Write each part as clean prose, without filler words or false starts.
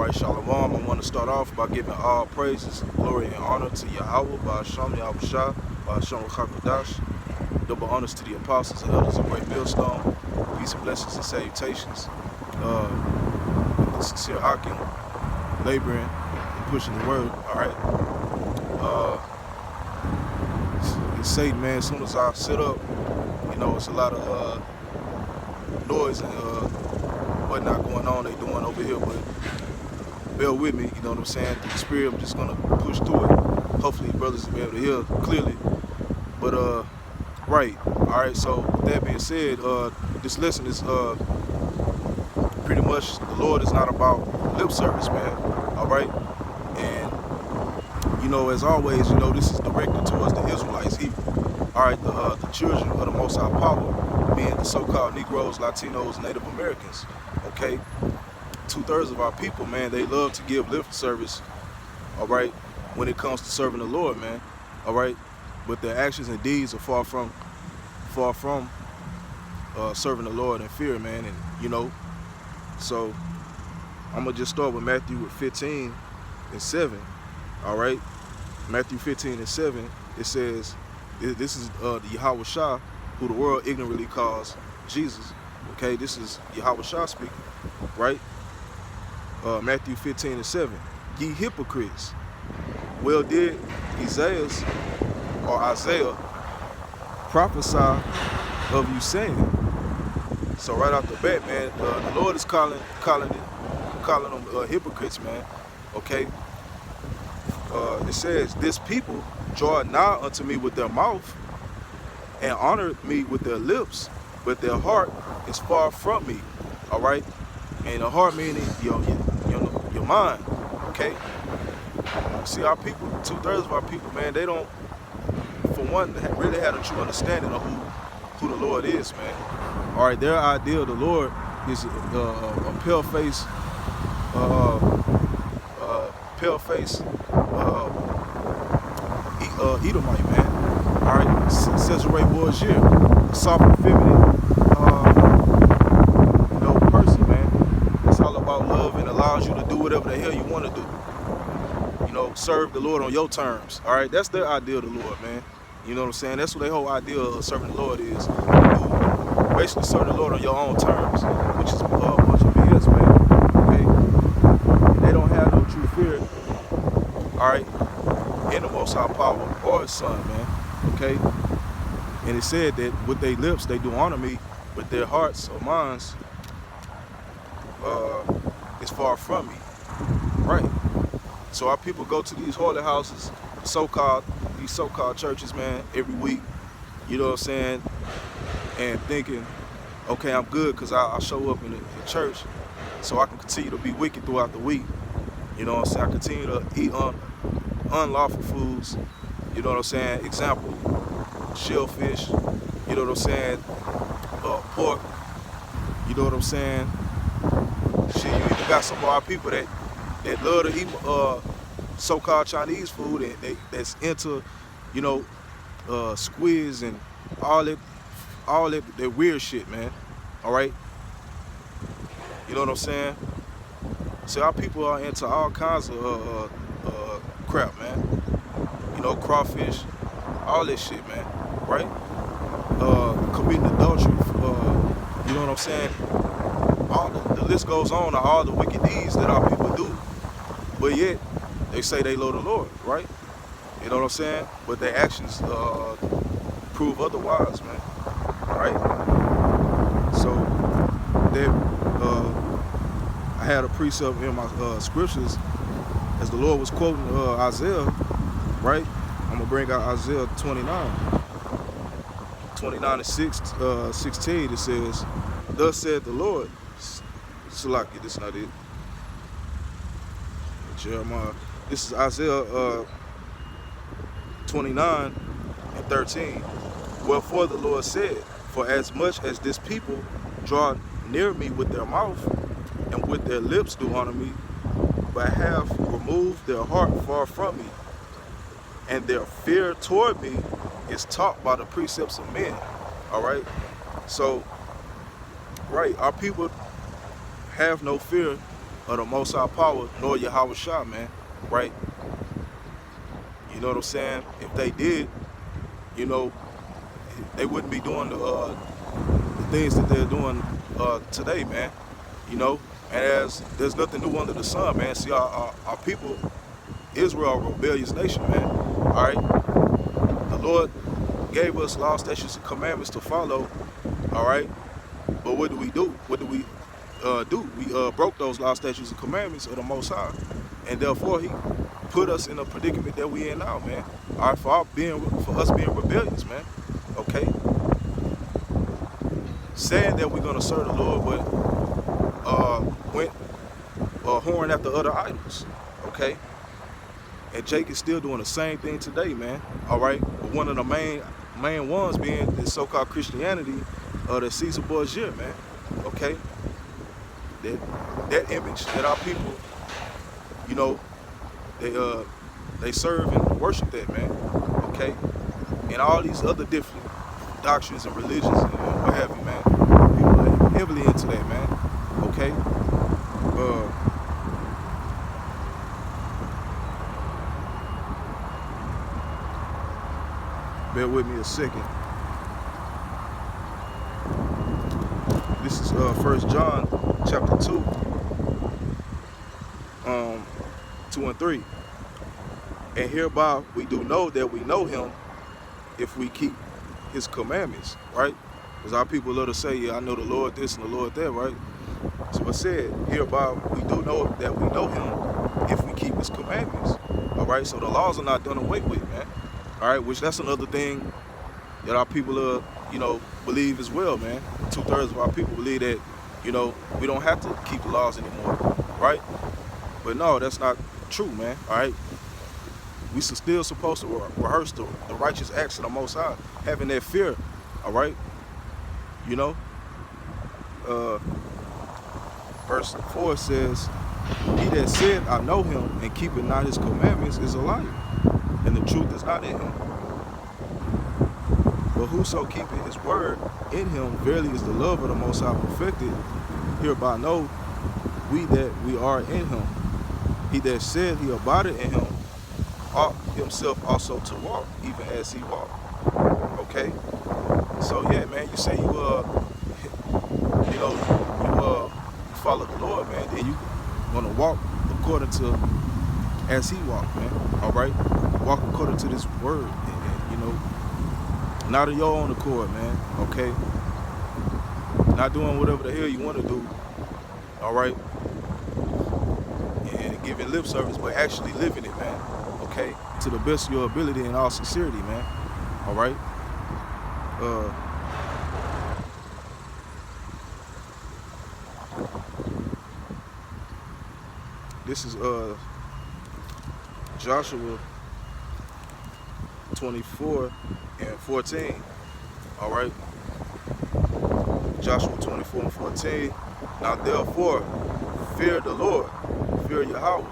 right, Shalom. I want to start off by giving all praises, glory, and honor to Yahweh, Ba'asham Yahushua, Ba'asham Rachakadash. Double honors to the apostles and elders of Great Millstone. Peace and blessings and salutations. The sincere Akim, laboring and pushing the word. All right. It's Satan, man. As soon as I sit up, it's a lot of noise and whatnot going on. They doing over here, but bear with me. You know what I'm saying? The spirit, I'm just gonna push through it. Hopefully, brothers will be able to hear clearly. But right. All right. So with that being said, this lesson is pretty much the Lord is not about lip service, man. All right. And as always, this is directed towards the Israelites. All right, the children of the Most High Power, being the so-called Negroes, Latinos, Native Americans. Okay, 2/3 of our people, man, they love to give lip service. All right, when it comes to serving the Lord, man. All right, but their actions and deeds are far from serving the Lord in fear, man. And so I'm gonna just start with Matthew 15:7. All right, Matthew 15:7. It says, this is the Yahushua, who the world ignorantly calls Jesus. Okay, this is Yahushua speaking, right? Matthew 15:7. Ye hypocrites, well did Isaiah prophesy of you, saying. So right off the bat, man, the Lord is calling them hypocrites, man. Okay. It says, this people draw nigh unto me with their mouth and honor me with their lips, but their heart is far from me. All right, and the heart meaning your mind. Okay. See, our people, 2/3 of our people, man, they don't, for one, really have a true understanding of who the Lord is, man. All right, their idea of the Lord is a pale-faced, Edomite, man. All right, Cesare Borgia, a soft and feminine, person, man. It's all about love and allows you to do whatever the hell you want to do. Serve the Lord on your terms. All right, that's their idea of the Lord, man. You know what I'm saying? That's what their whole idea of serving the Lord is. Basically, serve the Lord on your own terms, which is a bunch of BS, man. Okay, and they don't have no true fear. All right. In the Most High Power or His Son, man. Okay? And it said that with their lips they do honor me, but their hearts or minds is far from me. Right? So our people go to these holy houses, these so-called churches, man, every week. You know what I'm saying? And thinking, okay, I'm good because I show up in the church so I can continue to be wicked throughout the week. You know what I'm saying? I continue to eat unlawful foods, you know what I'm saying? Example, shellfish, you know what I'm saying? Pork, you know what I'm saying? Shit, you even got some of our people that love to eat so-called Chinese food and that's into, squids and all that weird shit, man. All right? You know what I'm saying? So our people are into all kinds of crap, man. Crawfish, all this shit, man. Right? Committing adultery, you know what I'm saying? All the list goes on of all the wicked deeds that our people do. But yet, they say they love the Lord, right? You know what I'm saying? But their actions prove otherwise, man. All right? So, I had a precept in my scriptures as the Lord was quoting Isaiah, right? I'm going to bring out Isaiah 29:16. It says, thus said the Lord. Salaki, this is not it. Jeremiah. This is Isaiah 29:13. Wherefore the Lord said, for as much as this people draw near me with their mouth, and with their lips do honor me, but have removed their heart far from me, and their fear toward me is taught by the precepts of men. All right? So, right, our people have no fear of the Most High power, nor Yahweh Shah, man, right? You know what I'm saying? If they did, you know, they wouldn't be doing the things that they're doing today, man. You know, and as there's nothing new under the sun, man. See, our people, Israel, a rebellious nation, man. All right, the Lord gave us laws, statutes, and commandments to follow. All right, but what do we do? What do we do? We broke those laws, statutes, and commandments of the Most High, and therefore He put us in a predicament that we in now, man. All right, for us being rebellious, man. Okay, saying that we're gonna serve the Lord, but went whoring after other idols. Okay, and Jake is still doing the same thing today, man. All right, but one of the main ones being the so-called Christianity of the Caesar Borgia, man. Okay, that image that our people, you know, they serve and worship that, man. Okay, and all these other different doctrines and religions and what have you, man. People are heavily into that, man. Okay. Bear with me a second. This is 1 John chapter 2, 2 and 3. And hereby we do know that we know Him if we keep His commandments, right? Because our people love to say, yeah, I know the Lord this and the Lord that, right? So it said, hereby we do know that we know Him if we keep His commandments. All right, so the laws are not done away with, man. All right, which that's another thing that our people, you know, believe as well, man. 2/3 of our people believe that, you know, we don't have to keep the laws anymore, right? But no, that's not true, man. All right, we still supposed to rehearse the righteous acts of the Most High, having that fear. All right, you know. Verse 4 says, "He that said, I know Him, and keepeth not His commandments, is a liar, and the truth is not in him. But whoso keepeth His word in Him, verily is the love of the Most High perfected. Hereby know we that we are in Him. He that said he abideth in Him, ought himself also to walk, even as He walked." Okay? So yeah, man, you say you follow the Lord, man, then you gonna walk according to as He walked, man. All right, walk according to this word, and you know, not of your own accord, man. Okay, not doing whatever the hell you want to do. All right, and giving lip service, but actually living it, man. Okay, to the best of your ability and all sincerity, man. All right. This is Joshua 24 and 14. All right. Joshua 24 and 14. Now therefore, fear the Lord, fear Yahweh,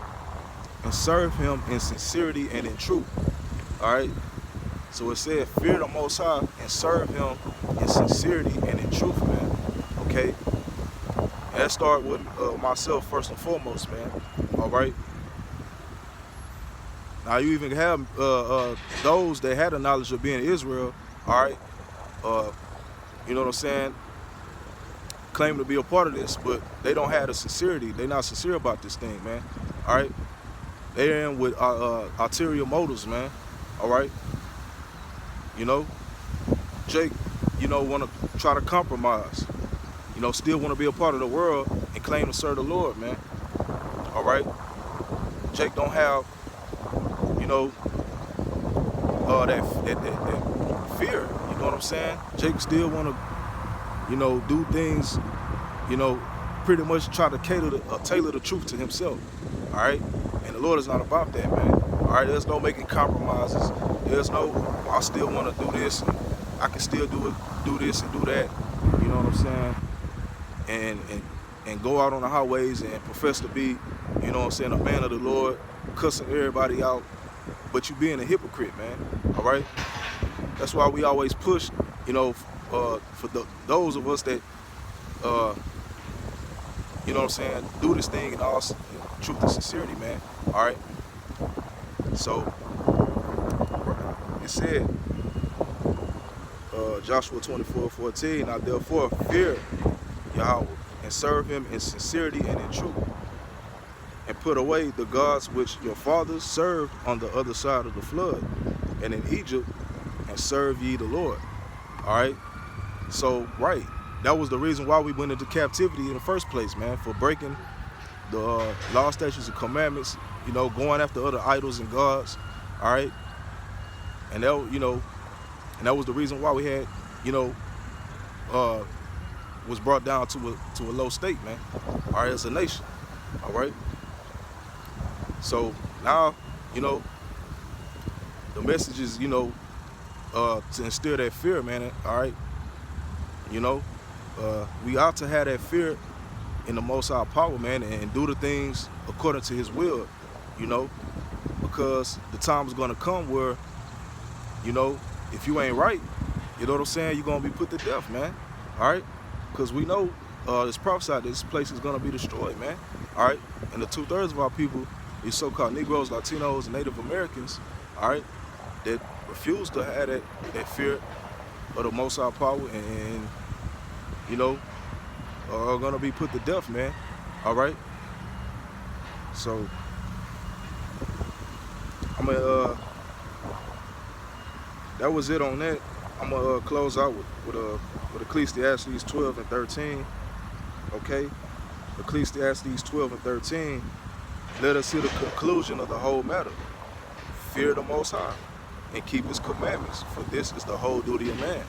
and serve Him in sincerity and in truth. All right. So it said, fear the Most High and serve Him in sincerity and in truth, man. Okay. And that started with myself first and foremost, man. All right. Now you even have those that had the knowledge of being Israel. All right. You know what I'm saying? Claim to be a part of this, but they don't have the sincerity. They're not sincere about this thing, man. All right. They're in with ulterior motives, man. All right. You know, Jake, you know, want to try to compromise. You know, still want to be a part of the world and claim to serve the Lord, man. All right. Jake don't have, you know, that fear. You know what I'm saying? Jake still want to, you know, do things, you know, pretty much try to tailor the truth to himself. All right. And the Lord is not about that, man. All right. There's no making compromises. There's no, I still want to do this. And I can still do this and do that. You know what I'm saying? And go out on the highways and profess to be, you know what I'm saying, a man of the Lord, cussing everybody out, but you being a hypocrite, man. All right. That's why we always push, you know, for those of us that you know what I'm saying, do this thing in all truth and sincerity, man. All right. So it said, Joshua 24:14, now therefore fear Yahweh and serve him in sincerity and in truth, and put away the gods which your fathers served on the other side of the flood and in Egypt, and serve ye the Lord. All right. So, right, that was the reason why we went into captivity in the first place, man, for breaking the law, statutes, and commandments, you know, going after other idols and gods. All right. And that, you know, and that was the reason why we had, you know, was brought down to a low state, man. All right, as a nation. All right. So now, you know, the message is, you know, to instill that fear, man. All right. You know, we ought to have that fear in the Most High power, man, and do the things according to His will, you know, because the time is going to come where, you know, if you ain't right, you know what I'm saying, you're going to be put to death, man. All right. Because we know it's prophesied that this place is going to be destroyed, man. All right. And the 2/3 of our people, these so-called Negroes, Latinos, and Native Americans, all right, that refuse to have that fear of the Most High power, and you know, are going to be put to death, man. All right. So I'm going to, that was it on that. I'm going to close out with Ecclesiastes 12 and 13. Okay. Ecclesiastes 12 and 13. Let us hear the conclusion of the whole matter. Fear the Most High and keep His commandments, for this is the whole duty of man.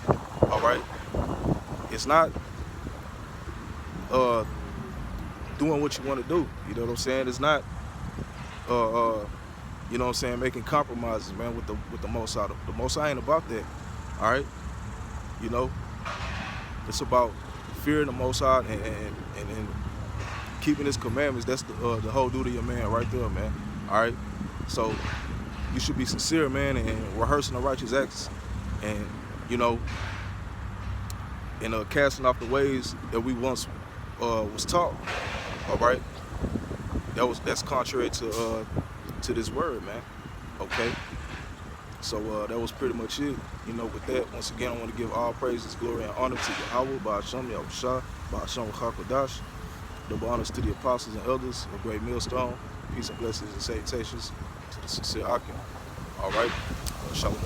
All right. It's not doing what you want to do. You know what I'm saying? It's not you know what I'm saying, making compromises, man, with the Most High. The Most High ain't about that. All right. You know, it's about fearing the Most High and keeping His commandments. That's the whole duty of man right there, man. All right. So you should be sincere, man, and rehearsing the righteous acts, and you know, and casting off the ways that we once was taught. All right. That's contrary to this word, man. Okay. So that was pretty much it. You know, with that, once again, I want to give all praises, glory, and honor to Yahweh, Ba'ashem Yahushua, Ba'ashem Chakadash. Double honors to the apostles and elders of Great Millstone. Peace and blessings and salutations to the sincere Akim. All right. Shalom.